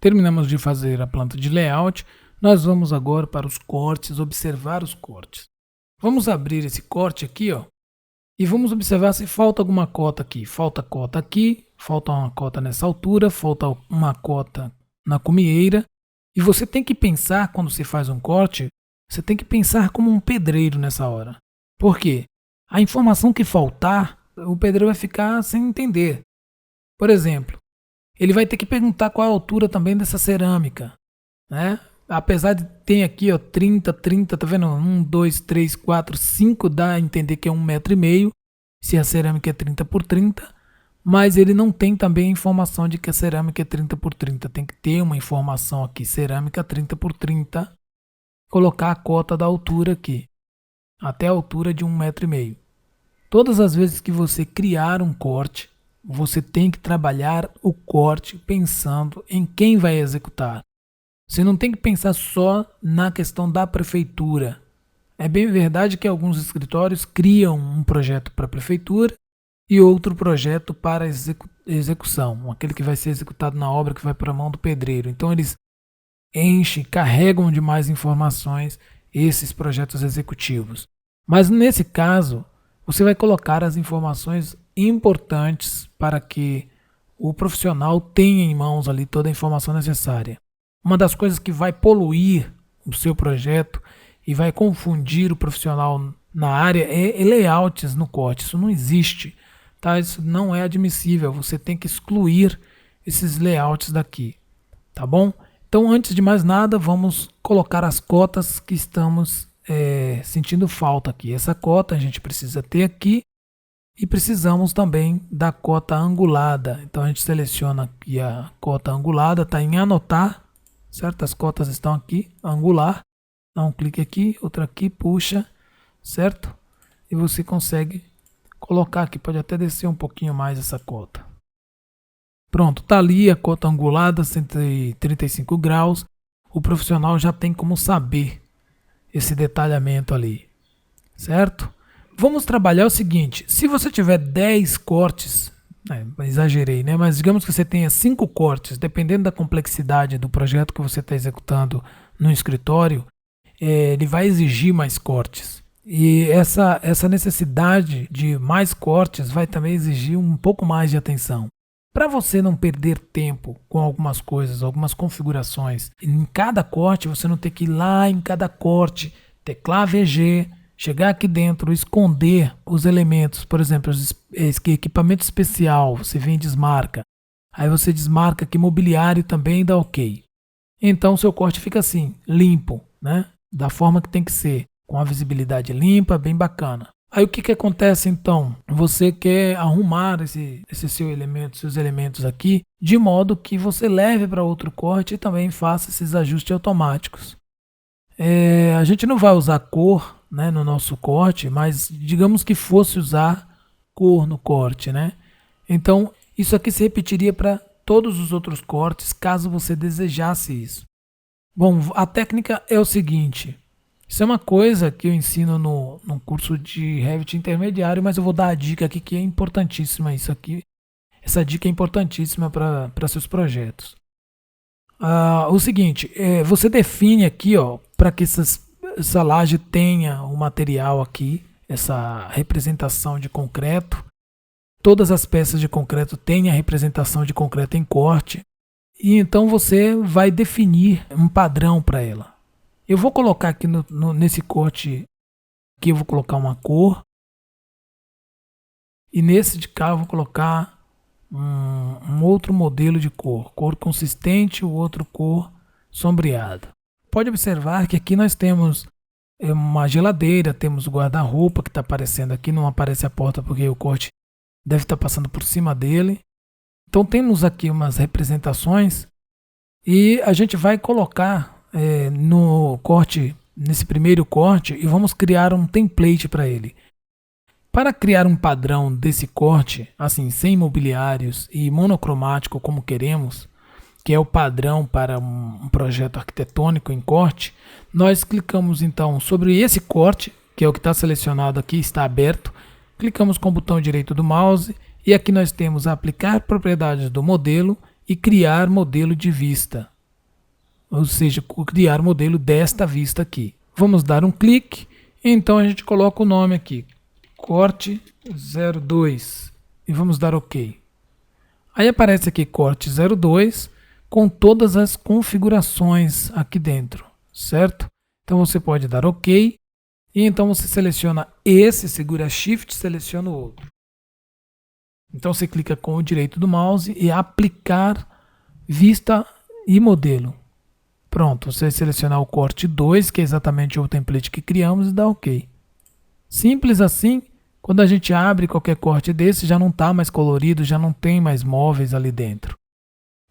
terminamos de fazer a planta de layout, nós vamos agora para os cortes, observar os cortes. Vamos abrir esse corte aqui, ó, e vamos observar se falta alguma cota aqui. Falta cota aqui, falta uma cota nessa altura, falta uma cota na cumieira. E você tem que pensar, quando você faz um corte, você tem que pensar como um pedreiro nessa hora. Por quê? A informação que faltar, o pedreiro vai ficar sem entender. Por exemplo, ele vai ter que perguntar qual é a altura também dessa cerâmica, né? Apesar de ter aqui, ó, 30, tá vendo? 1, 2, 3, 4, 5, dá a entender que é 1,5 m, se a cerâmica é 30 por 30, mas ele não tem também a informação de que a cerâmica é 30 por 30. Tem que ter uma informação aqui, cerâmica 30 por 30, colocar a cota da altura aqui, até a altura de 1,5 m. Todas as vezes que você criar um corte, você tem que trabalhar o corte pensando em quem vai executar. Você não tem que pensar só na questão da prefeitura. É bem verdade que alguns escritórios criam um projeto para a prefeitura e outro projeto para execução, aquele que vai ser executado na obra, que vai para a mão do pedreiro. Então eles enchem, carregam de mais informações esses projetos executivos. Mas nesse caso, você vai colocar as informações importantes para que o profissional tenha em mãos ali toda a informação necessária. Uma das coisas que vai poluir o seu projeto e vai confundir o profissional na área é layouts no corte. Isso não existe, tá? Isso não é admissível. Você tem que excluir esses layouts daqui, tá bom? Então, antes de mais nada, vamos colocar as cotas que estamos sentindo falta aqui. Essa cota a gente precisa ter aqui e precisamos também da cota angulada. Então, a gente seleciona aqui a cota angulada, está em anotar. Certo? As cotas estão aqui, angular, dá um clique aqui, outra aqui, puxa, certo? E você consegue colocar aqui, pode até descer um pouquinho mais essa cota. Pronto, tá ali a cota angulada, 135 graus, o profissional já tem como saber esse detalhamento ali, certo? Vamos trabalhar o seguinte, se você tiver 10 cortes, exagerei, né? Mas digamos que você tenha 5 cortes, dependendo da complexidade do projeto que você está executando no escritório, ele vai exigir mais cortes. E essa necessidade de mais cortes vai também exigir um pouco mais de atenção. Para você não perder tempo com algumas coisas, algumas configurações, em cada corte você não ter que ir lá em cada corte, teclar VG, chegar aqui dentro, esconder os elementos, por exemplo, equipamento especial, você vem e desmarca. Aí você desmarca aqui mobiliário também e dá OK. Então o seu corte fica assim, limpo, né? Da forma que tem que ser, com a visibilidade limpa, bem bacana. Aí o que acontece então? Você quer arrumar seus elementos aqui, de modo que você leve para outro corte e também faça esses ajustes automáticos. A gente não vai usar cor, né, no nosso corte, mas digamos que fosse usar cor no corte, né? Então isso aqui se repetiria para todos os outros cortes, caso você desejasse isso. Bom, a técnica é o seguinte, isso é uma coisa que eu ensino no curso de Revit intermediário, mas eu vou dar a dica aqui que é importantíssima isso aqui. Essa dica é importantíssima para seus projetos. O seguinte, você define aqui, ó, para que essa laje tenha o material aqui, essa representação de concreto. Todas as peças de concreto têm a representação de concreto em corte. E então você vai definir um padrão para ela. Eu vou colocar aqui nesse corte, aqui eu vou colocar uma cor. E nesse de cá eu vou colocar um outro modelo de cor. Cor consistente, o outro cor sombreada. Pode observar que aqui nós temos uma geladeira, temos o guarda-roupa que está aparecendo aqui, não aparece a porta porque o corte deve estar passando por cima dele. Então temos aqui umas representações e a gente vai colocar no corte, nesse primeiro corte, e vamos criar um template para ele. Para criar um padrão desse corte, assim, sem mobiliários e monocromático como queremos, que é o padrão para um projeto arquitetônico em corte, nós clicamos então sobre esse corte, que é o que está selecionado aqui, está aberto, clicamos com o botão direito do mouse e aqui nós temos aplicar propriedades do modelo e criar modelo de vista. ou seja, criar modelo desta vista aqui. Vamos dar um clique, então a gente coloca o nome aqui, corte 02, e vamos dar OK. Aí aparece aqui corte 02 com todas as configurações aqui dentro, certo? Então você pode dar OK, e então você seleciona esse, segura Shift, seleciona o outro. Então você clica com o direito do mouse e aplicar vista e modelo. Pronto, você vai selecionar o corte 2, que é exatamente o template que criamos, e dá OK. Simples assim. Quando a gente abre qualquer corte desse, já não está mais colorido, já não tem mais móveis ali dentro.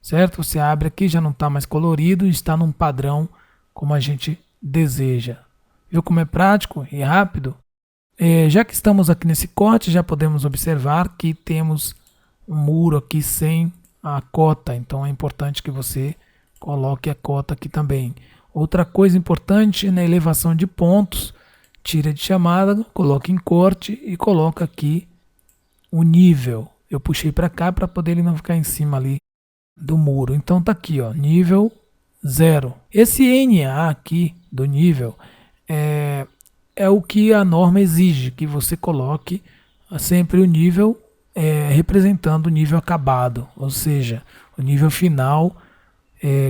Certo? Você abre aqui, já não está mais colorido, está num padrão como a gente deseja. Viu como é prático e rápido? Já que estamos aqui nesse corte, já podemos observar que temos um muro aqui sem a cota. Então é importante que você coloque a cota aqui também. Outra coisa importante na elevação de pontos, tira de chamada, coloca em corte e coloca aqui o nível. Eu puxei para cá para poder ele não ficar em cima ali do muro. Então tá aqui, ó, nível 0. Esse NA aqui do nível é o que a norma exige, que você coloque sempre o nível representando o nível acabado, ou seja, o nível final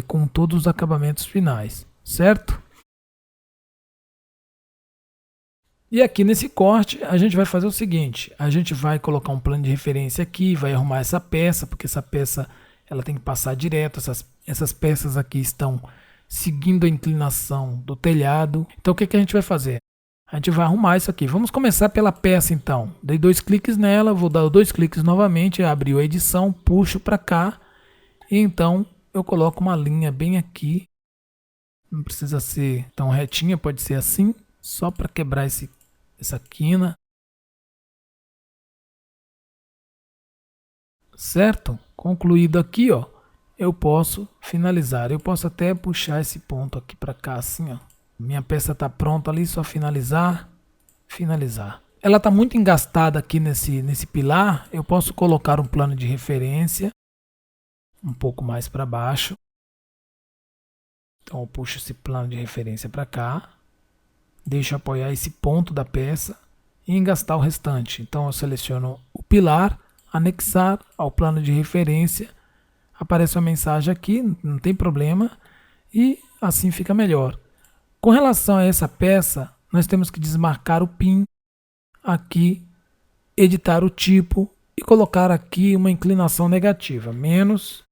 com todos os acabamentos finais, certo? E aqui nesse corte a gente vai fazer o seguinte, a gente vai colocar um plano de referência aqui, vai arrumar essa peça, porque essa peça ela tem que passar direto, essas peças aqui estão seguindo a inclinação do telhado. Então o que a gente vai fazer? A gente vai arrumar isso aqui. Vamos começar pela peça então. Dei 2 cliques nela, vou dar 2 cliques novamente, abriu a edição, puxo para cá, e então eu coloco uma linha bem aqui. Não precisa ser tão retinha, pode ser assim, só para quebrar essa quina. Certo? Concluído aqui, ó, eu posso finalizar. Eu posso até puxar esse ponto aqui para cá assim, ó. Minha peça está pronta ali, só finalizar, finalizar. Ela está muito engastada aqui nesse pilar, eu posso colocar um plano de referência um pouco mais para baixo. Então eu puxo esse plano de referência para cá, deixo apoiar esse ponto da peça e engastar o restante. Então eu seleciono o pilar, anexar ao plano de referência, aparece uma mensagem aqui, não tem problema, e assim fica melhor. Com relação a essa peça, nós temos que desmarcar o pin aqui, editar o tipo e colocar aqui uma inclinação negativa, menos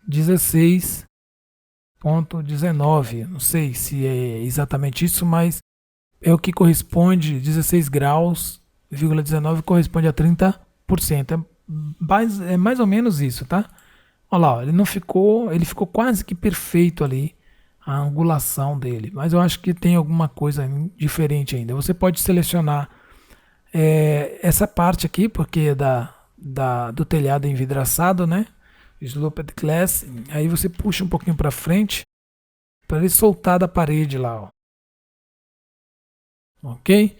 16,19. Não sei se é exatamente isso, mas é o que corresponde, 16 graus, 19 corresponde a 30%. É mais ou menos isso, tá? Olha lá, ele ficou quase que perfeito ali, a angulação dele, mas eu acho que tem alguma coisa diferente ainda. Você pode selecionar essa parte aqui, porque é do telhado envidraçado, né? Sloped Glass. Aí você puxa um pouquinho para frente para ele soltar da parede lá, ó. Ok?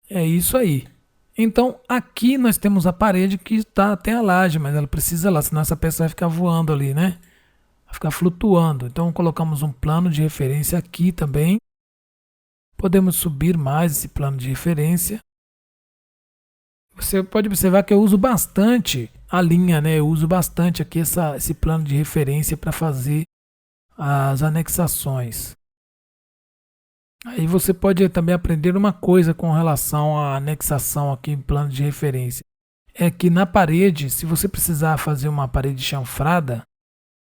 É isso aí. Então aqui nós temos a parede que está até a laje, mas ela precisa lá, senão essa peça vai ficar voando ali, né? Vai ficar flutuando. Então colocamos um plano de referência aqui também. Podemos subir mais esse plano de referência. Você pode observar que eu uso bastante a linha, né? Eu uso bastante aqui esse plano de referência para fazer as anexações. Aí você pode também aprender uma coisa com relação à anexação aqui em plano de referência. É que na parede, se você precisar fazer uma parede chanfrada,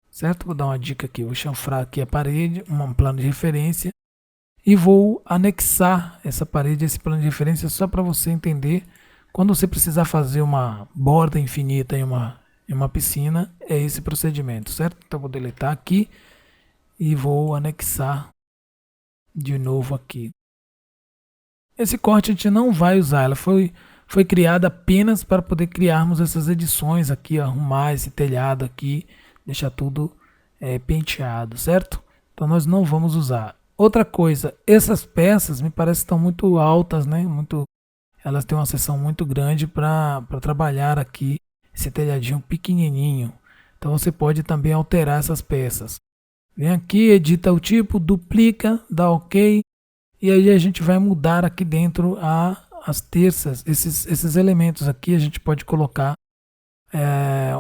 certo? Vou dar uma dica aqui, vou chanfrar aqui a parede, um plano de referência, e vou anexar essa parede, esse plano de referência, só para você entender. Quando você precisar fazer uma borda infinita em uma piscina, é esse procedimento, certo? Então vou deletar aqui e vou anexar de novo aqui. Esse corte a gente não vai usar, ela foi criada apenas para poder criarmos essas edições aqui, arrumar esse telhado aqui, deixar tudo penteado, certo? Então nós não vamos usar. Outra coisa, essas peças me parecem que estão muito altas, né? Elas têm uma seção muito grande para trabalhar aqui esse telhadinho pequenininho. Então você pode também alterar essas peças. Vem aqui, edita o tipo, duplica, dá OK. E aí a gente vai mudar aqui dentro as terças. Esses elementos aqui a gente pode colocar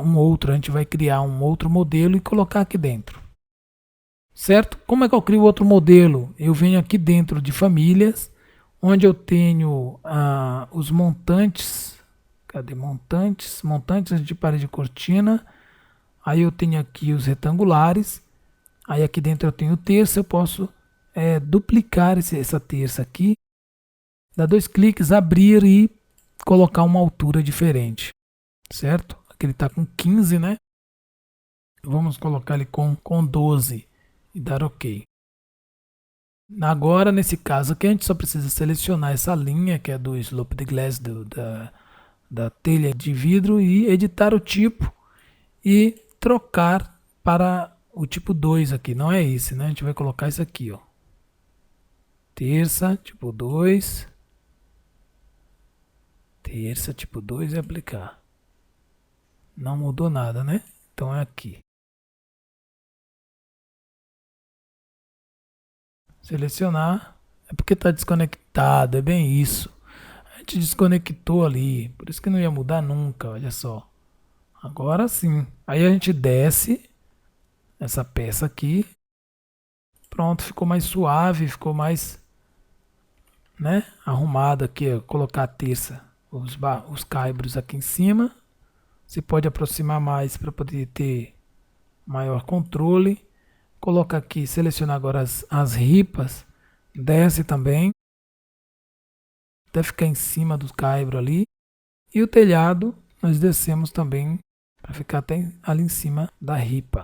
um outro. A gente vai criar um outro modelo e colocar aqui dentro. Certo? Como é que eu crio outro modelo? Eu venho aqui dentro de famílias, onde eu tenho os montantes. Cadê montantes? Montantes de parede e cortina. Aí eu tenho aqui os retangulares. Aí aqui dentro eu tenho terça. Eu posso duplicar essa terça aqui. Dar 2 cliques, abrir e colocar uma altura diferente. Certo? Aqui ele está com 15, né? Vamos colocar ele com 12 e dar OK. Agora, nesse caso aqui, a gente só precisa selecionar essa linha, que é do Sloped Glass, da telha de vidro, e editar o tipo e trocar para o tipo 2 aqui. Não é esse, né? A gente vai colocar esse aqui, ó. Terça, tipo 2. Terça, tipo 2 e aplicar. Não mudou nada, né? Então é aqui. Selecionar. É porque está desconectado, é bem isso. A gente desconectou ali, por isso que não ia mudar nunca, olha só. Agora sim. Aí a gente desce essa peça aqui. Pronto, ficou mais suave, ficou mais, né, arrumado aqui. Ó. Colocar a terça, os caibros aqui em cima. Você pode aproximar mais para poder ter maior controle. Coloca aqui, seleciona agora as ripas. Desce também. Até ficar em cima do caibro ali. E o telhado nós descemos também para ficar até ali em cima da ripa.